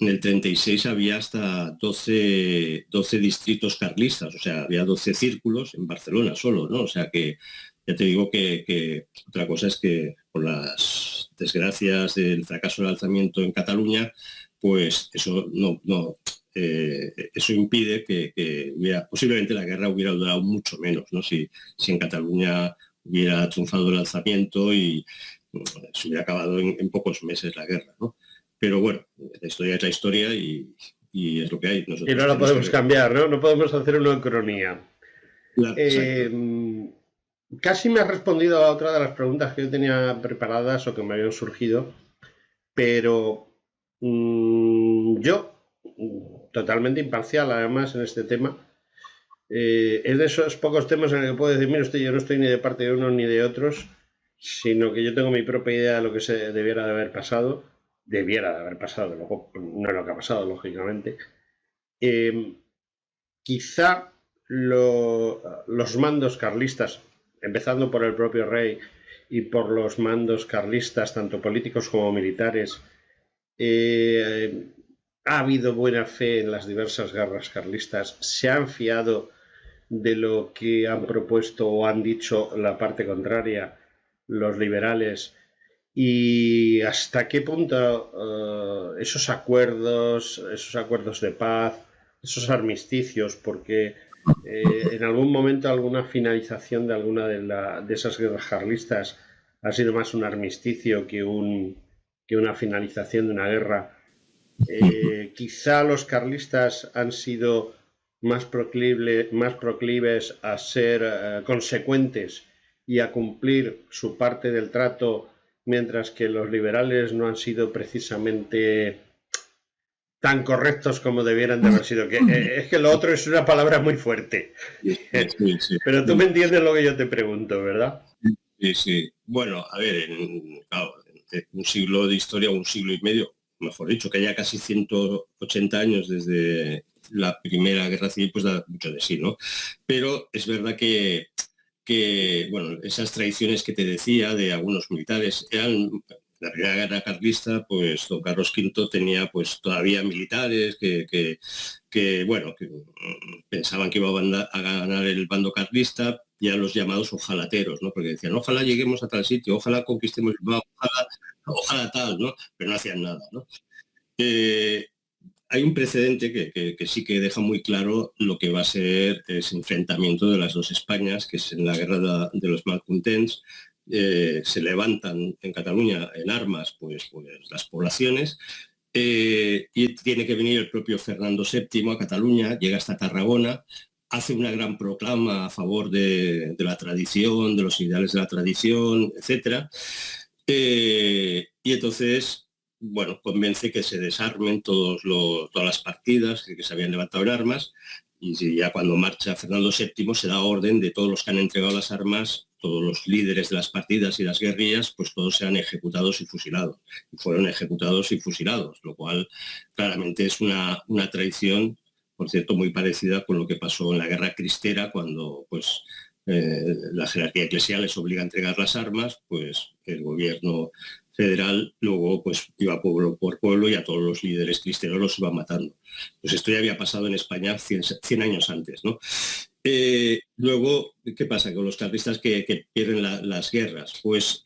en el 36 había hasta 12 distritos carlistas, o sea, había 12 círculos en Barcelona solo, ¿no? O sea que ya te digo que otra cosa es que por las desgracias del fracaso del alzamiento en Cataluña, pues eso eso impide que posiblemente la guerra hubiera durado mucho menos, ¿no? Si en Cataluña hubiera triunfado el alzamiento y se hubiera acabado en pocos meses la guerra, ¿no? Pero bueno, la historia es la historia y es lo que hay.
Nosotros y no la podemos cambiar, ¿no? No podemos hacer una ucronía. Casi me has respondido a otra de las preguntas que yo tenía preparadas o que me habían surgido, pero yo, totalmente imparcial además en este tema, es de esos pocos temas en el que puedo decir, mira usted, yo no estoy ni de parte de unos ni de otros, sino que yo tengo mi propia idea de lo que se debiera de haber pasado, luego no es lo que ha pasado, lógicamente. Quizá los mandos carlistas, empezando por el propio rey y por los mandos carlistas, tanto políticos como militares, ha habido buena fe en las diversas guerras carlistas, se han fiado de lo que han propuesto o han dicho la parte contraria, los liberales, y hasta qué punto esos acuerdos de paz, esos armisticios, porque en algún momento alguna finalización de alguna de esas guerras carlistas ha sido más un armisticio que una finalización de una guerra. Quizá los carlistas han sido más proclives a ser consecuentes y a cumplir su parte del trato, mientras que los liberales no han sido precisamente tan correctos como debieran de haber sido. Es que lo otro es una palabra muy fuerte. Sí. Pero tú me entiendes lo que yo te pregunto, ¿verdad?
Sí. Bueno, a ver, claro, un siglo de historia, un siglo y medio, mejor dicho, que haya casi 180 años desde la primera guerra civil, pues da mucho de sí, ¿no? Pero es verdad que bueno, esas tradiciones que te decía de algunos militares eran... La primera guerra carlista, pues don Carlos V tenía pues todavía militares que pensaban que iba a ganar el bando carlista, ya los llamados ojalateros, ¿no? Porque decían, ojalá lleguemos a tal sitio, ojalá conquistemos, ojalá tal, ¿no? Pero no hacían nada, ¿no? Hay un precedente que sí que deja muy claro lo que va a ser ese enfrentamiento de las dos Españas, que es en la guerra de los malcontents. Se levantan en Cataluña en armas pues las poblaciones, y tiene que venir el propio Fernando VII a Cataluña, llega hasta Tarragona, hace una gran proclama a favor de la tradición, de los ideales de la tradición, etc. Y entonces, bueno, convence que se desarmen todas las partidas que se habían levantado en armas, y ya cuando marcha Fernando VII se da orden de todos los que han entregado las armas, todos los líderes de las partidas y las guerrillas, pues todos sean ejecutados y fusilados. Y fueron ejecutados y fusilados, lo cual claramente es una traición por cierto, muy parecida con lo que pasó en la Guerra Cristera, cuando pues la jerarquía eclesial les obliga a entregar las armas, pues el gobierno federal luego pues iba pueblo por pueblo y a todos los líderes cristianos los iba matando. Pues esto ya había pasado en España 100 años antes, ¿no? Luego, ¿qué pasa con los carlistas que pierden las guerras? Pues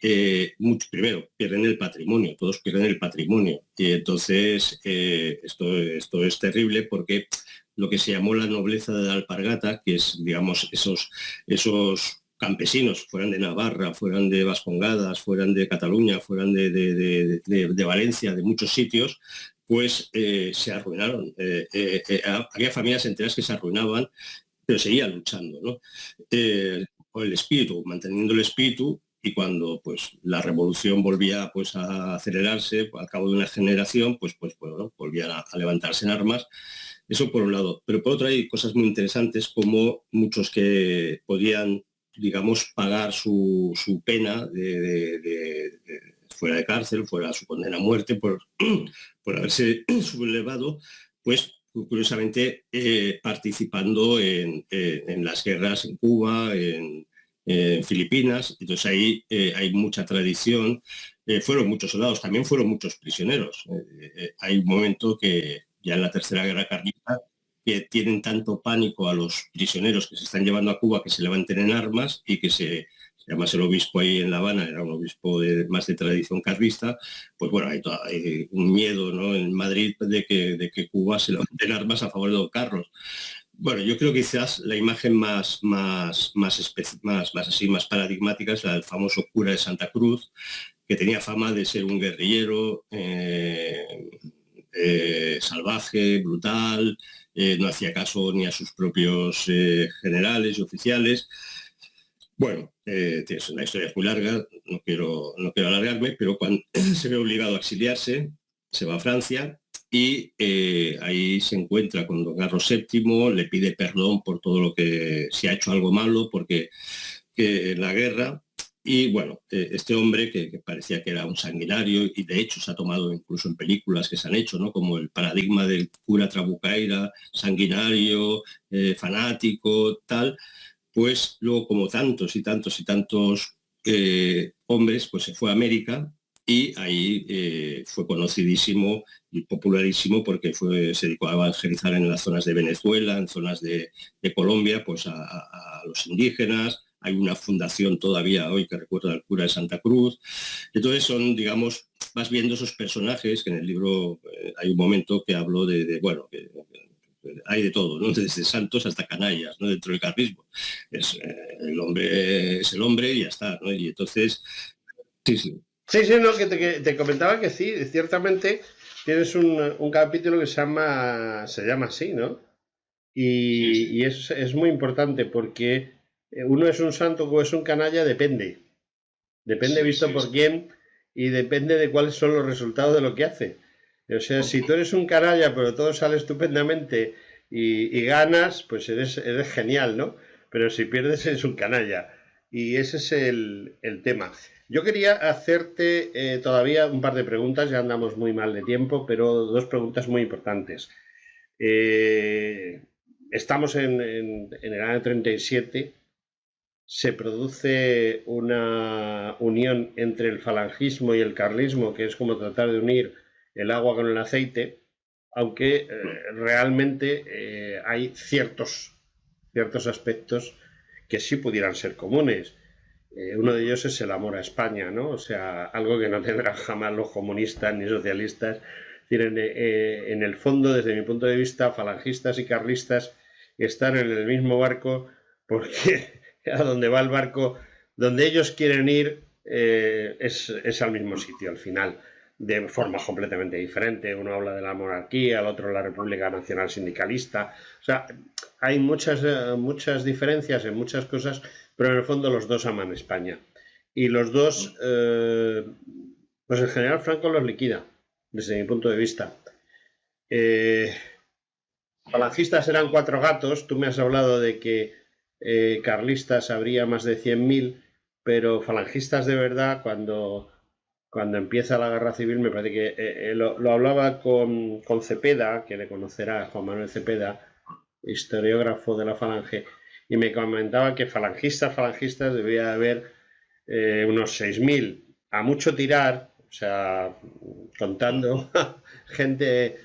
primero, pierden el patrimonio, todos pierden el patrimonio. Y entonces esto es terrible porque lo que se llamó la nobleza de la alpargata, que es, digamos, esos campesinos, fueran de Navarra, fueran de Vascongadas, fueran de Cataluña, fueran de Valencia, de muchos sitios, pues se arruinaron. Había familias enteras que se arruinaban, pero seguían luchando, ¿no? Por el espíritu, manteniendo el espíritu, y cuando pues la revolución volvía pues a acelerarse, al cabo de una generación, pues bueno, volvían a levantarse en armas. Eso por un lado. Pero por otro hay cosas muy interesantes, como muchos que podían, digamos, pagar su pena fuera de cárcel, fuera su condena a muerte por haberse sublevado, pues curiosamente participando en las guerras en Cuba, en Filipinas. Entonces ahí hay mucha tradición. Fueron muchos soldados, también fueron muchos prisioneros. Hay un momento que ya en la Tercera Guerra Carlista, que tienen tanto pánico a los prisioneros que se están llevando a Cuba que se levanten en armas, y que además el obispo ahí en La Habana era un obispo más de tradición carlista, pues bueno, hay un miedo, ¿no?, en Madrid de que Cuba se levante en armas a favor de Don Carlos. Bueno, yo creo que quizás la imagen más paradigmática es la del famoso cura de Santa Cruz, que tenía fama de ser un guerrillero salvaje, brutal, no hacía caso ni a sus propios generales y oficiales. Bueno, la historia es muy larga, no quiero alargarme, pero cuando se ve obligado a exiliarse, se va a Francia, y ahí se encuentra con don Carlos VII, le pide perdón por todo lo que, si ha hecho algo malo, porque en la guerra. Y bueno, este hombre que parecía que era un sanguinario, y de hecho se ha tomado incluso en películas que se han hecho, ¿no?, como el paradigma del cura trabucaira, sanguinario, fanático, tal, pues luego, como tantos y tantos y tantos hombres, pues se fue a América, y ahí fue conocidísimo y popularísimo porque se dedicó a evangelizar en las zonas de Venezuela, en zonas de Colombia, pues a los indígenas. Hay una fundación todavía hoy que recuerda al cura de Santa Cruz. Entonces son, digamos, vas viendo esos personajes que en el libro hay un momento que hablo bueno, que hay de todo, ¿no?, desde santos hasta canallas, ¿no?, dentro del carlismo. El hombre es el hombre y ya está, ¿no? Y entonces, sí.
Sí, no, que te comentaba que sí, ciertamente tienes un capítulo que se llama así, ¿no? Y es muy importante porque uno es un santo o es un canalla, depende visto por quién, y depende de cuáles son los resultados de lo que hace. O sea, si tú eres un canalla pero todo sale estupendamente y ganas, pues eres genial, ¿no? Pero si pierdes eres un canalla. Y ese es el tema. Yo quería hacerte todavía un par de preguntas, ya andamos muy mal de tiempo, pero dos preguntas muy importantes. Estamos en el año 37, se produce una unión entre el falangismo y el carlismo, que es como tratar de unir el agua con el aceite, aunque realmente hay ciertos aspectos que sí pudieran ser comunes. Uno de ellos es el amor a España, ¿no? O sea, algo que no tendrán jamás los comunistas ni socialistas. En el fondo, desde mi punto de vista, falangistas y carlistas están en el mismo barco, porque a donde va el barco, donde ellos quieren ir, es al mismo sitio al final, de forma completamente diferente. Uno habla de la monarquía, el otro la República Nacional Sindicalista. O sea, hay muchas diferencias en muchas cosas, pero en el fondo los dos aman España. Y los dos, pues el general Franco los liquida, desde mi punto de vista. Falangistas eran 4 gatos. Tú me has hablado de que carlistas habría más de 100.000, pero falangistas de verdad, cuando empieza la guerra civil, me parece que lo hablaba con Cepeda, que le conocerá, Juan Manuel Cepeda, historiógrafo de la Falange, y me comentaba que falangistas debía haber unos 6.000 a mucho tirar, o sea, contando gente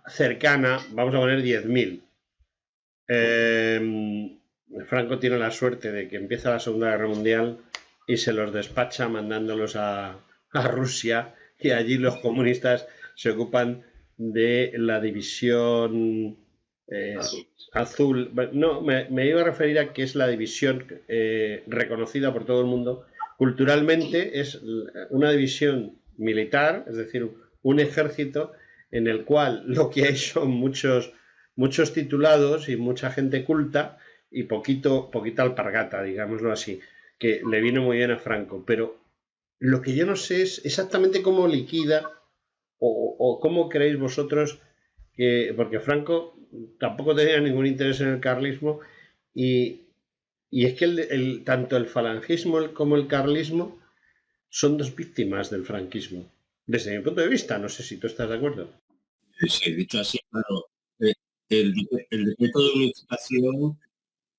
cercana, vamos a poner 10.000. Franco tiene la suerte de que empieza la Segunda Guerra Mundial y se los despacha mandándolos a Rusia, y allí los comunistas se ocupan de la división azul. No, me iba a referir a que es la división reconocida por todo el mundo. Culturalmente es una división militar, es decir, un ejército en el cual lo que hay son muchos titulados y mucha gente culta y poquita alpargata, digámoslo así, que le vino muy bien a Franco. Pero lo que yo no sé es exactamente cómo liquida o cómo creéis vosotros que, porque Franco tampoco tenía ningún interés en el carlismo, y, y es que tanto el falangismo como el carlismo son dos víctimas del franquismo, desde mi punto de vista. No sé si tú estás de acuerdo.
Sí, dicho así, claro, eh, el, el decreto de unificación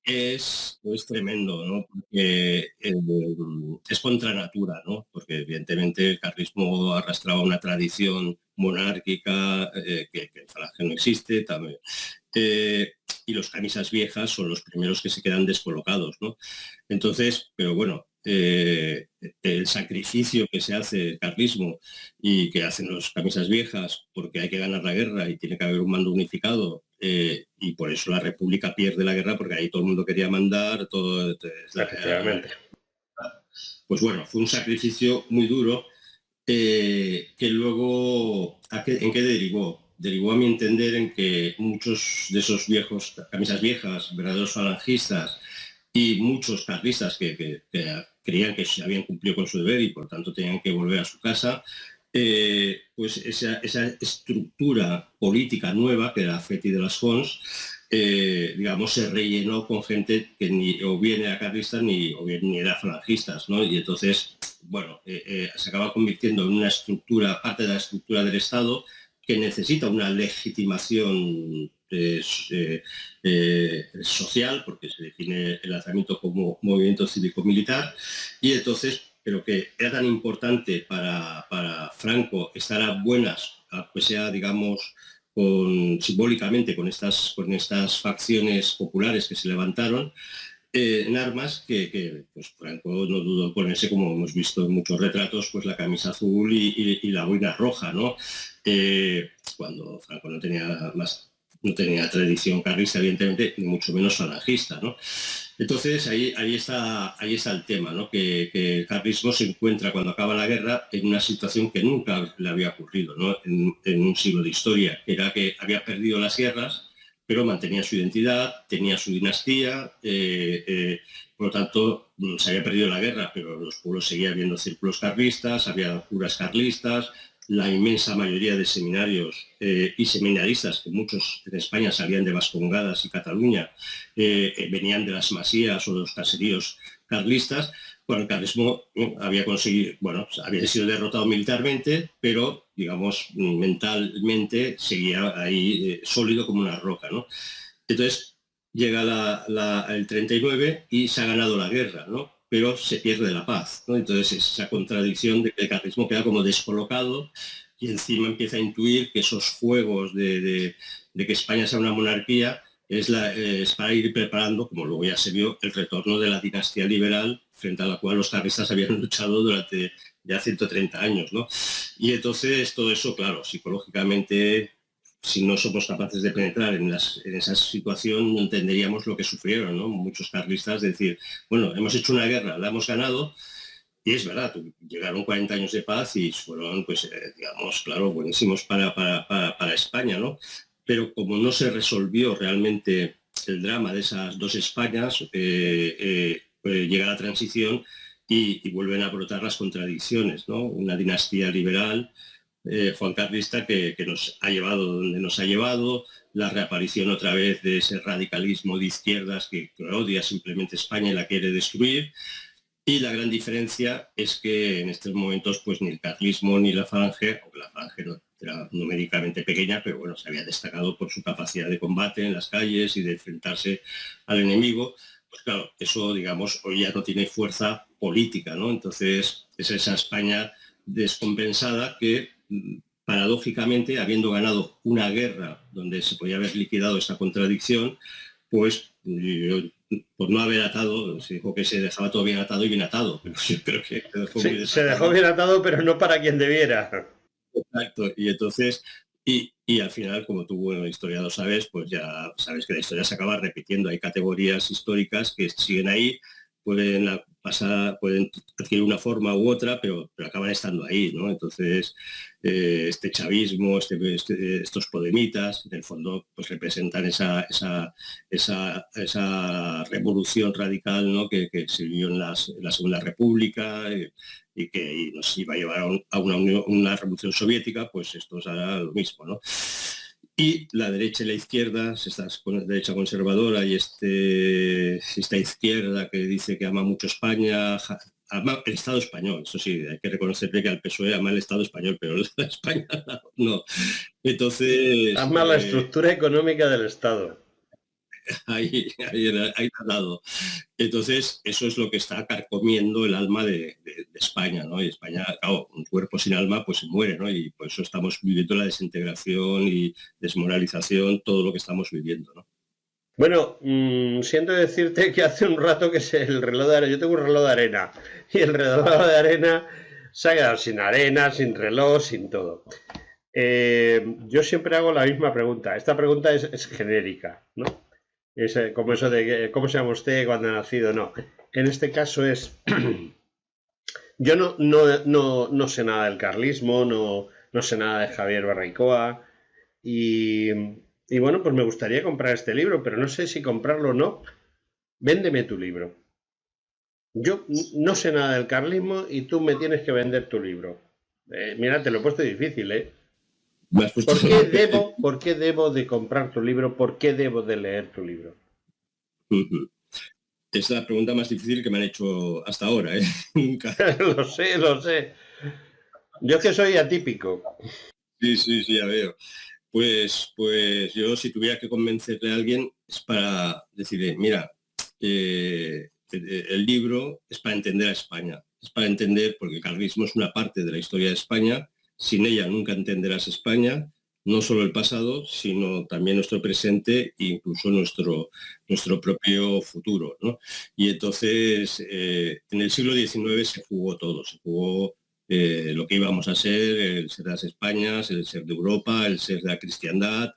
es tremendo, ¿no? Porque es contra natura, ¿no? Porque evidentemente el carlismo arrastraba una tradición monárquica que en Falange no existe también. Y los camisas viejas son los primeros que se quedan descolocados, ¿no? Entonces, pero bueno, el sacrificio que se hace el carlismo y que hacen los camisas viejas porque hay que ganar la guerra y tiene que haber un mando unificado, y por eso la República pierde la guerra porque ahí todo el mundo quería mandar, todo,
Efectivamente.
pues bueno, fue un sacrificio muy duro, que luego, ¿en qué derivó? Derivó, a mi entender, en que muchos de esos viejos, camisas viejas, verdaderos falangistas, y muchos carlistas que creían que se habían cumplido con su deber y por tanto tenían que volver a su casa, pues esa estructura política nueva, que era FETI de las Cons, digamos, se rellenó con gente que ni o bien era carlista o bien ni era falangistas, ¿no? Y entonces, bueno, se acaba convirtiendo en una estructura, parte de la estructura del Estado, que necesita una legitimación social, porque se define el alzamiento como movimiento cívico-militar, y entonces, pero que era tan importante para Franco estar a buenas, pues sea, digamos, simbólicamente con estas facciones populares que se levantaron en armas, que pues Franco no dudó en ponerse, como hemos visto en muchos retratos, pues la camisa azul y la boina roja, ¿no? Cuando Franco no tenía tradición carlista, evidentemente, ni mucho menos falangista, ¿no? Entonces ahí está el tema, ¿no? Que el carlismo se encuentra, cuando acaba la guerra, en una situación que nunca le había ocurrido, ¿no? En un siglo de historia, que era que había perdido las guerras, pero mantenía su identidad, tenía su dinastía, por lo tanto se había perdido la guerra, pero los pueblos seguían habiendo círculos carlistas, había curas carlistas, la inmensa mayoría de seminarios y seminaristas, que muchos en España salían de Vascongadas y Cataluña, venían de las masías o de los caseríos carlistas. Bueno, el carlismo había conseguido, bueno, había sido derrotado militarmente, pero, digamos, mentalmente seguía ahí sólido como una roca, ¿no? Entonces llega el 39 y se ha ganado la guerra, ¿no? Pero se pierde la paz, ¿no? Entonces esa contradicción de que el carlismo queda como descolocado y encima empieza a intuir que esos juegos de que España sea una monarquía es para ir preparando, como luego ya se vio, el retorno de la dinastía liberal, frente a la cual los carlistas habían luchado durante ya 130 años, ¿no? Y entonces todo eso, claro, psicológicamente, si no somos capaces de penetrar en esa situación, no entenderíamos lo que sufrieron, ¿no? Muchos carlistas, decir, bueno, hemos hecho una guerra, la hemos ganado, y es verdad, llegaron 40 años de paz y fueron, pues, digamos, claro, buenísimos para España, ¿no? Pero como no se resolvió realmente el drama de esas dos Españas, llega la transición y vuelven a brotar las contradicciones, ¿no? Una dinastía liberal, Juan Carlista, que nos ha llevado donde nos ha llevado, la reaparición otra vez de ese radicalismo de izquierdas que odia simplemente España y la quiere destruir. Y la gran diferencia es que en estos momentos pues ni el carlismo ni la falange, aunque la falange era numéricamente pequeña, pero bueno, se había destacado por su capacidad de combate en las calles y de enfrentarse al enemigo. Pues claro, eso, digamos, hoy ya no tiene fuerza política, ¿no? Entonces, es esa España descompensada que, paradójicamente, habiendo ganado una guerra donde se podía haber liquidado esa contradicción, pues por no haber atado, se dijo que se dejaba todo bien atado y bien atado, pero yo creo que se dejó muy
Sí, se
desatado.
dejó bien atado, pero no para quien debiera.
Exacto, y entonces, y al final, como tú, bueno, historiador sabes, pues ya sabes que la historia se acaba repitiendo. Hay categorías históricas que siguen ahí, pueden adquirir una forma u otra, pero acaban estando ahí, ¿no? Entonces, este chavismo, estos podemitas, en el fondo, pues representan esa revolución radical, ¿no? que se vivió en la Segunda República, y que nos iba a llevar a una revolución soviética. Pues esto hará lo mismo, ¿no? Y la derecha y la izquierda, esta derecha conservadora y esta izquierda que dice que ama mucho España, ama el Estado español. Eso sí, hay que reconocerle que al PSOE ama el Estado español, pero la España no. Entonces,
Ama la estructura económica del Estado.
ahí ha dado. Entonces, eso es lo que está carcomiendo el alma de España, ¿no? Y España, claro, un cuerpo sin alma pues se muere, ¿no? Y por eso estamos viviendo la desintegración y desmoralización, todo lo que estamos viviendo, ¿no?
Bueno, siento decirte que hace un rato que el reloj de arena, yo tengo un reloj de arena, y el reloj de arena se ha quedado sin arena, sin reloj, sin todo. Yo siempre hago la misma pregunta. Esta pregunta es genérica, ¿no? Es como eso de cómo se llama usted, cuándo ha nacido, no. En este caso es... Yo no sé nada del carlismo, no sé nada de Javier Barraicoa, y bueno, pues me gustaría comprar este libro, pero no sé si comprarlo o no. Véndeme tu libro. Yo no sé nada del carlismo y tú me tienes que vender tu libro. Mira, te lo he puesto difícil, ¿eh? ¿Por qué debo de comprar tu libro? ¿Por qué debo de leer tu libro?
Es la pregunta más difícil que me han hecho hasta ahora, ¿eh? Nunca.
Lo sé, lo sé. Yo es que soy atípico.
Sí, ya veo. Pues yo, si tuviera que convencerle a alguien, es para decirle, mira, el libro es para entender a España, es para entender, porque el carlismo es una parte de la historia de España. Sin ella nunca entenderás España, no solo el pasado, sino también nuestro presente e incluso nuestro propio futuro, ¿no? Y entonces, en el siglo XIX se jugó todo, se jugó lo que íbamos a ser, el ser de las Españas, el ser de Europa, el ser de la cristiandad.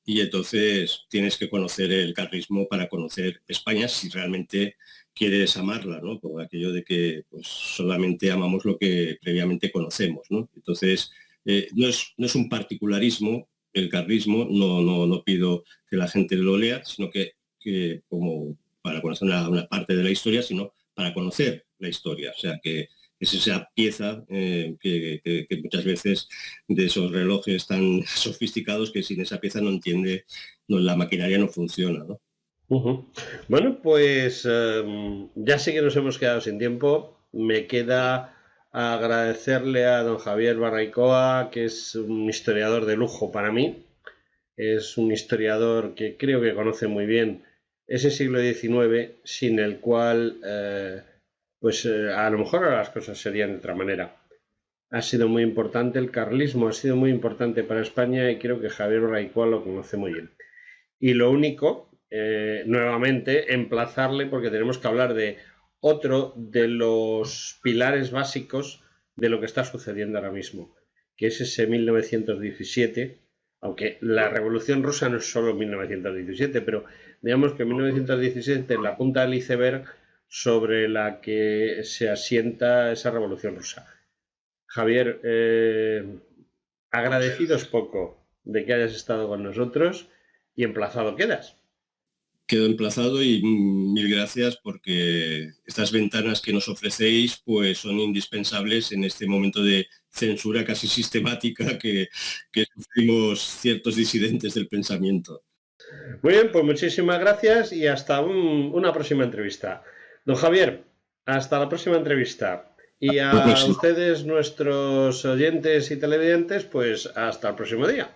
Y entonces tienes que conocer el carlismo para conocer España, si realmente quieres amarla, ¿no? Por aquello de que pues, solamente amamos lo que previamente conocemos, ¿no? Entonces, no es un particularismo el carlismo, no pido que la gente lo lea, sino que como para conocer una parte de la historia, sino para conocer la historia. O sea, que es esa pieza que muchas veces, de esos relojes tan sofisticados, que sin esa pieza la maquinaria no funciona, ¿no?
Bueno, pues ya sé que nos hemos quedado sin tiempo. Me queda agradecerle a don Javier Barraicoa, que es un historiador de lujo para mí. Es un historiador que creo que conoce muy bien ese siglo XIX, sin el cual a lo mejor ahora las cosas serían de otra manera. Ha sido muy importante el carlismo, ha sido muy importante para España, y creo que Javier Barraicoa lo conoce muy bien. Y lo único, nuevamente, emplazarle, porque tenemos que hablar de otro de los pilares básicos de lo que está sucediendo ahora mismo, que es ese 1917, aunque la Revolución Rusa no es solo 1917, pero digamos que 1917 es la punta del iceberg sobre la que se asienta esa Revolución Rusa. Javier, agradecidos poco de que hayas estado con nosotros, y emplazado quedas.
Quedo emplazado y mil gracias, porque estas ventanas que nos ofrecéis pues son indispensables en este momento de censura casi sistemática que sufrimos ciertos disidentes del pensamiento.
Muy bien, pues muchísimas gracias y hasta una próxima entrevista. Don Javier, hasta la próxima entrevista. Y a ustedes, nuestros oyentes y televidentes, pues hasta el próximo día.